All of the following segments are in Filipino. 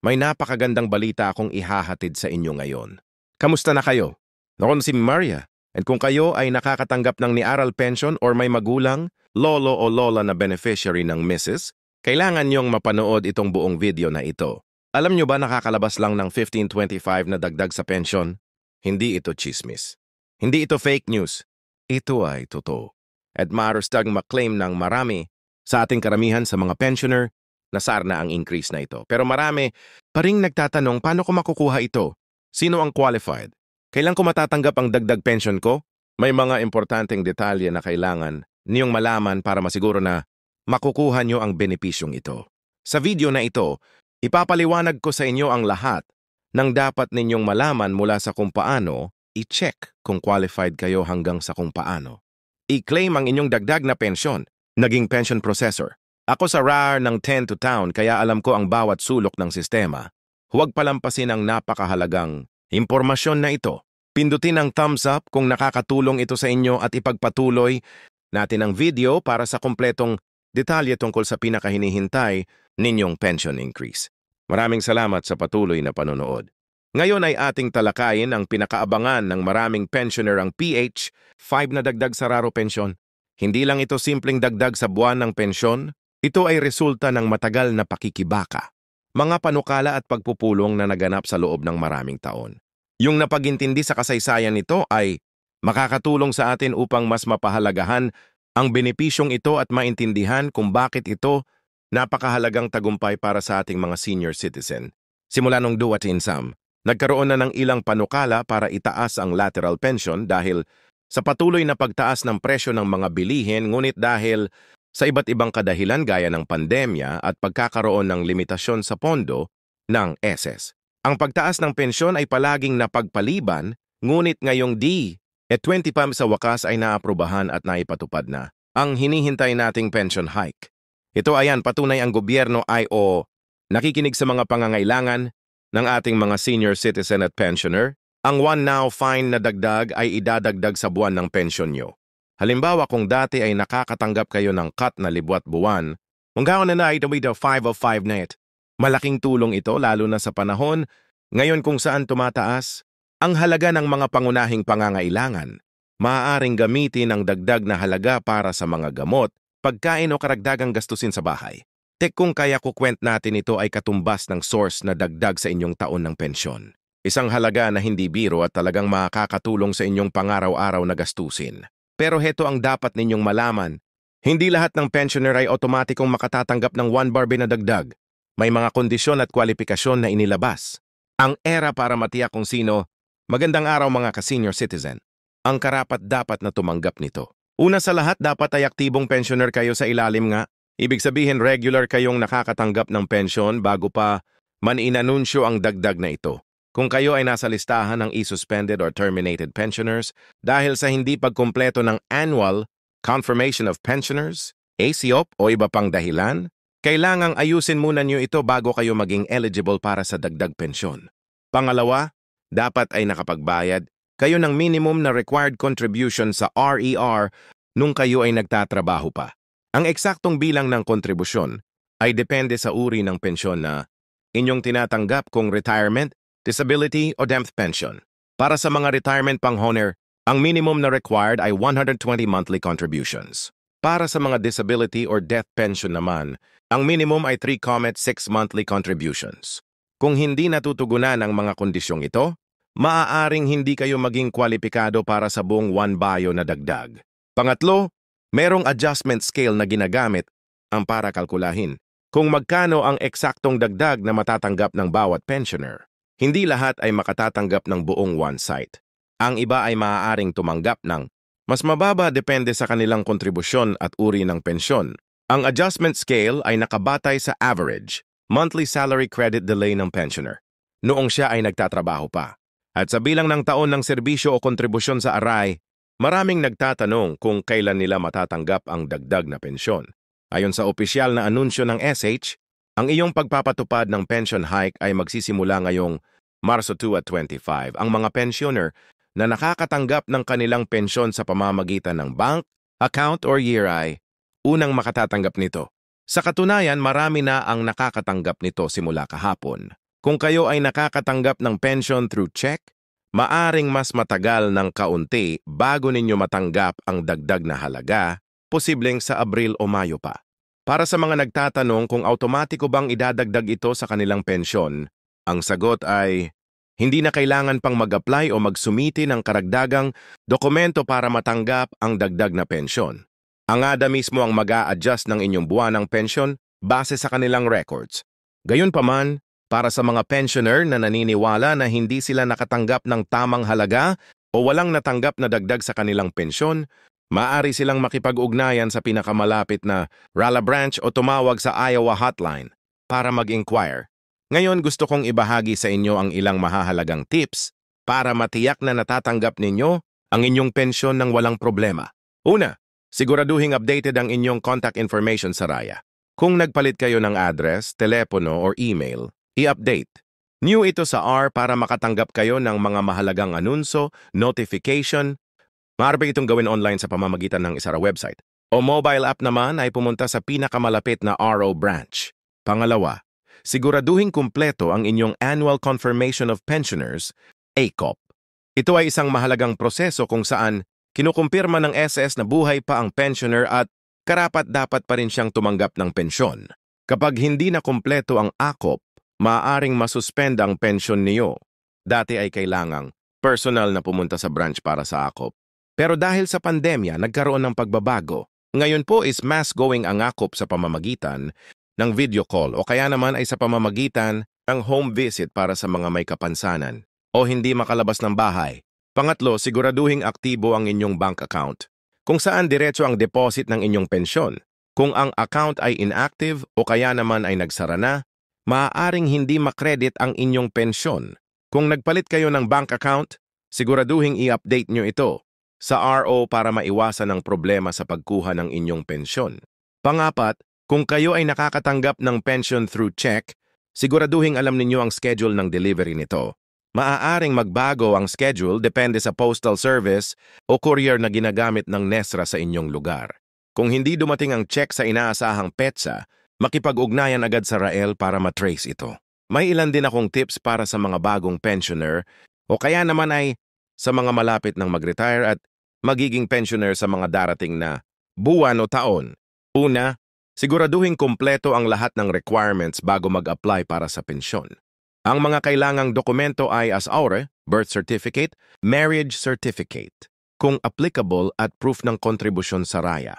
May napakagandang balita akong ihahatid sa inyo ngayon. Kamusta na kayo? Ako si Maria. At kung kayo ay nakakatanggap ng ni-aral pension or may magulang, lolo o lola na beneficiary ng Mrs., kailangan niyong mapanood itong buong video na ito. Alam niyo ba nakakalabas lang ng 1525 na dagdag sa pension? Hindi ito chismis. Hindi ito fake news. Ito ay totoo. At maarostag maklaim ng marami sa ating karamihan sa mga pensioner nasar na ang increase na ito. Pero marami pa ring nagtatanong paano ko makukuha ito? Sino ang qualified? Kailan ko matatanggap ang dagdag pension ko? May mga importanteng detalye na kailangan niyong malaman para masiguro na makukuha niyo ang benepisyong ito. Sa video na ito, ipapaliwanag ko sa inyo ang lahat ng dapat ninyong malaman mula sa kung paano i-check kung qualified kayo hanggang sa kung paano i-claim ang inyong dagdag na pensyon. Naging pension processor. Ako sa RAR ng 10 to town kaya alam ko ang bawat sulok ng sistema. Huwag palampasin ang napakahalagang impormasyon na ito. Pindutin ang thumbs up kung nakakatulong ito sa inyo at ipagpatuloy natin ang video para sa kumpletong detalye tungkol sa pinakahinihintay ninyong pension increase. Maraming salamat sa patuloy na panonood. Ngayon ay ating talakayin ang pinakaabangan ng maraming pensioner ang PH5 na dagdag sa raro pensyon. Hindi lang ito simpleng dagdag sa buwan ng pensyon, ito ay resulta ng matagal na pakikibaka, mga panukala at pagpupulong na naganap sa loob ng maraming taon. Yung napagintindi sa kasaysayan nito ay makakatulong sa atin upang mas mapahalagahan ang benepisyong ito at maintindihan kung bakit ito napakahalagang tagumpay para sa ating mga senior citizen. Simula nung duwat insam, nagkaroon na ng ilang panukala para itaas ang lateral pension dahil sa patuloy na pagtaas ng presyo ng mga bilihin, ngunit dahil sa iba't ibang kadahilan gaya ng pandemya at pagkakaroon ng limitasyon sa pondo ng SS. Ang pagtaas ng pensyon ay palaging napagpaliban, ngunit ngayong 20 sa wakas ay naaprubahan at naipatupad na ang hinihintay nating pension hike. Ito ayan, patunay ang gobyerno ay nakikinig sa mga pangangailangan ng ating mga senior citizen at pensioner. Ang one now fine na dagdag ay idadagdag sa buwan ng pensyon nyo. Halimbawa kung dati ay nakakatanggap kayo ng cut na libwat buwan, mungkaon na ito with 505 net. Malaking tulong ito lalo na sa panahon ngayon kung saan tumataas ang halaga ng mga pangunahing pangangailangan. Maaaring gamitin ang dagdag na halaga para sa mga gamot, pagkain o karagdagang gastusin sa bahay. Tek kung kaya kukwent natin ito ay katumbas ng source na dagdag sa inyong taon ng pensyon. Isang halaga na hindi biro at talagang makakatulong sa inyong pangaraw-araw na gastusin. Pero heto ang dapat ninyong malaman. Hindi lahat ng pensioner ay otomatikong makatatanggap ng 1 barbe na dagdag. May mga kondisyon at kwalifikasyon na inilabas. Ang era para matiyak kung sino, magandang araw mga ka-senior citizen. Ang karapat-dapat na tumanggap nito. Una sa lahat, dapat ay aktibong pensioner kayo sa ilalim nga. Ibig sabihin regular kayong nakakatanggap ng pensyon bago pa man inanunsyo ang dagdag na ito. Kung kayo ay nasa listahan ng i-suspended or terminated pensioners dahil sa hindi pagkumpleto ng Annual Confirmation of Pensioners, ACOP o iba pang dahilan, kailangang ayusin muna niyo ito bago kayo maging eligible para sa dagdag pensyon. Pangalawa, dapat ay nakapagbayad kayo ng minimum na required contribution sa RER nung kayo ay nagtatrabaho pa. Ang eksaktong bilang ng kontribusyon ay depende sa uri ng pensyon na inyong tinatanggap kung retirement, disability o death pension. Para sa mga retirement pensioner, ang minimum na required ay 120 monthly contributions. Para sa mga disability or death pension naman, ang minimum ay 3.6 monthly contributions. Kung hindi natutugunan ang mga kondisyong ito, maaaring hindi kayo maging kwalipikado para sa buong 1 bio na dagdag. Pangatlo, merong adjustment scale na ginagamit ang para kalkulahin kung magkano ang eksaktong dagdag na matatanggap ng bawat pensioner. Hindi lahat ay makatatanggap ng buong one site. Ang iba ay maaaring tumanggap ng mas mababa depende sa kanilang kontribusyon at uri ng pensyon. Ang adjustment scale ay nakabatay sa average, monthly salary credit delay ng pensioner, noong siya ay nagtatrabaho pa. At sa bilang ng taon ng serbisyo o kontribusyon sa aray, maraming nagtatanong kung kailan nila matatanggap ang dagdag na pensyon. Ayon sa opisyal na anunsyo ng SH, ang iyong pagpapatupad ng pension hike ay magsisimula ngayong Marso 2 at 25. Ang mga pensioner na nakakatanggap ng kanilang pensyon sa pamamagitan ng bank, account or year ay unang makatatanggap nito. Sa katunayan, marami na ang nakakatanggap nito simula kahapon. Kung kayo ay nakakatanggap ng pension through check, maaring mas matagal ng kaunti bago ninyo matanggap ang dagdag na halaga, posibleng sa Abril o Mayo pa. Para sa mga nagtatanong kung automatiko bang idadagdag ito sa kanilang pensyon, ang sagot ay hindi na kailangan pang mag-apply o magsumiti ng karagdagang dokumento para matanggap ang dagdag na pensyon. Ang ADA mismo ang mag-a-adjust ng inyong buwanang pensyon base sa kanilang records. Gayunpaman, para sa mga pensioner na naniniwala na hindi sila nakatanggap ng tamang halaga o walang natanggap na dagdag sa kanilang pensyon, maaari silang makipag-ugnayan sa pinakamalapit na RALA branch o tumawag sa Iowa hotline para mag-inquire. Ngayon gusto kong ibahagi sa inyo ang ilang mahahalagang tips para matiyak na natatanggap ninyo ang inyong pensyon ng walang problema. Una, siguraduhing updated ang inyong contact information sa RAYA. Kung nagpalit kayo ng address, telepono or email, i-update. New ito sa R para makatanggap kayo ng mga mahalagang anunso, notification. Maaari itong gawin online sa pamamagitan ng isara website. O mobile app naman ay pumunta sa pinakamalapit na RO branch. Pangalawa, siguraduhin kumpleto ang inyong Annual Confirmation of Pensioners, ACOP. Ito ay isang mahalagang proseso kung saan kinukumpirma ng SS na buhay pa ang pensioner at karapat-dapat pa rin siyang tumanggap ng pensyon. Kapag hindi na kumpleto ang ACOP, maaaring masuspend ang pensyon niyo. Dati ay kailangang personal na pumunta sa branch para sa ACOP. Pero dahil sa pandemya, nagkaroon ng pagbabago. Ngayon po is mass going ang ACOP sa pamamagitan ng video call o kaya naman ay sa pamamagitan ng home visit para sa mga may kapansanan o hindi makalabas ng bahay. Pangatlo, siguraduhing aktibo ang inyong bank account, kung saan diretso ang deposit ng inyong pensyon. Kung ang account ay inactive o kaya naman ay nagsara na, maaaring hindi makredit ang inyong pensyon. Kung nagpalit kayo ng bank account, siguraduhing i-update nyo ito sa RO para maiwasan ang problema sa pagkuha ng inyong pensyon. Pangapat, kung kayo ay nakakatanggap ng pension through check, siguraduhing alam ninyo ang schedule ng delivery nito. Maaaring magbago ang schedule depende sa postal service o courier na ginagamit ng NESRA sa inyong lugar. Kung hindi dumating ang check sa inaasahang petsa, makipag-ugnayan agad sa RAEL para matrace ito. May ilan din akong tips para sa mga bagong pensioner o kaya naman ay sa mga malapit ng mag-retire at magiging pensioner sa mga darating na buwan o taon. Una, siguraduhin kumpleto ang lahat ng requirements bago mag-apply para sa pensyon. Ang mga kailangang dokumento ay as aure, birth certificate, marriage certificate, kung applicable at proof ng kontribusyon sa RAYA.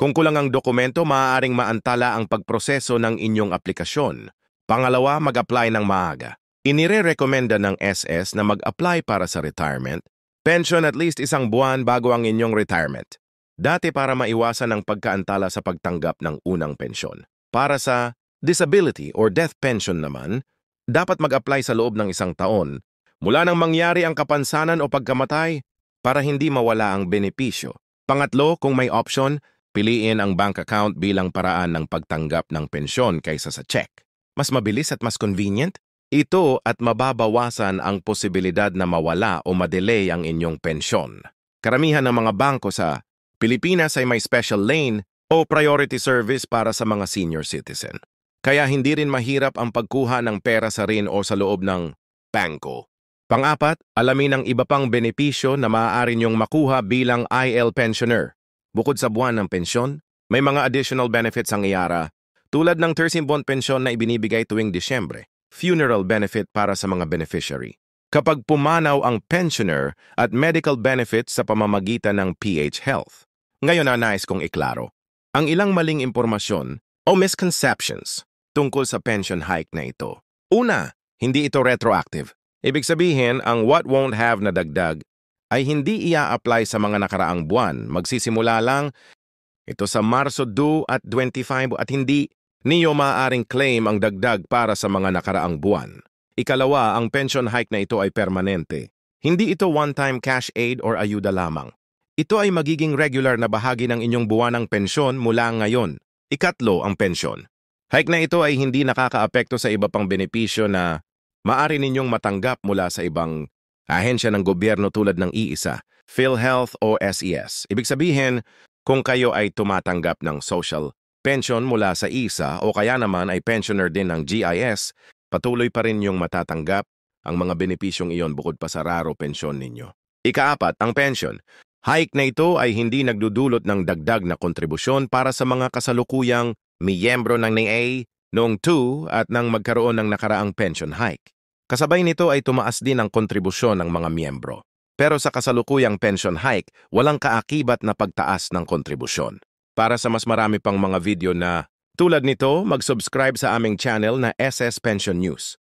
Kung kulang ang dokumento, maaaring maantala ang pagproseso ng inyong aplikasyon. Pangalawa, mag-apply ng maaga. Inire-recommenda ng SS na mag-apply para sa retirement, pension at least isang buwan bago ang inyong retirement. Dati para maiwasan ang pagkaantala sa pagtanggap ng unang pensyon. Para sa disability or death pension naman, dapat mag-apply sa loob ng isang taon mula nang mangyari ang kapansanan o pagkamatay para hindi mawala ang benepisyo. Pangatlo, kung may option, piliin ang bank account bilang paraan ng pagtanggap ng pensyon kaysa sa check. Mas mabilis at mas convenient. Ito at mababawasan ang posibilidad na mawala o madelay ang inyong pensyon. Karamihan ng mga bangko sa Pilipinas ay may special lane o priority service para sa mga senior citizen. Kaya hindi rin mahirap ang pagkuha ng pera sa RIN o sa loob ng bangko. Pang-apat, alamin ang iba pang benepisyo na maaari niyong makuha bilang IL pensioner. Bukod sa buwan ng pensyon, may mga additional benefits ang IARA tulad ng 13th pensyon na ibinibigay tuwing Disyembre, funeral benefit para sa mga beneficiary. Kapag pumanaw ang pensioner at medical benefits sa pamamagitan ng PH Health. Ngayon na nais kong iklaro ang ilang maling impormasyon o misconceptions tungkol sa pension hike na ito. Una, hindi ito retroactive. Ibig sabihin, ang what won't have na dagdag ay hindi ia-apply sa mga nakaraang buwan. Magsisimula lang ito sa Marso 2 at 25 at hindi niyo maaaring claim ang dagdag para sa mga nakaraang buwan. Ikalawa, ang pension hike na ito ay permanente. Hindi ito one-time cash aid or ayuda lamang. Ito ay magiging regular na bahagi ng inyong buwanang pensyon mula ngayon. Ikatlo, ang pensyon. Hike na ito ay hindi nakakaapekto sa iba pang benepisyo na maaari ninyong matanggap mula sa ibang ahensya ng gobyerno tulad ng iisa, PhilHealth o SES. Ibig sabihin, kung kayo ay tumatanggap ng social pension mula sa ISA o kaya naman ay pensioner din ng GIS, patuloy pa rin yung matatanggap ang mga benepisyong iyon bukod pa sa raro pensyon ninyo. Ikaapat, ang pension. Hike na ito ay hindi nagdudulot ng dagdag na kontribusyon para sa mga kasalukuyang miyembro ng NEA noong 2 at nang magkaroon ng nakaraang pension hike. Kasabay nito ay tumaas din ang kontribusyon ng mga miyembro. Pero sa kasalukuyang pension hike, walang kaakibat na pagtaas ng kontribusyon. Para sa mas marami pang mga video na tulad nito, mag-subscribe sa aming channel na SS Pension News.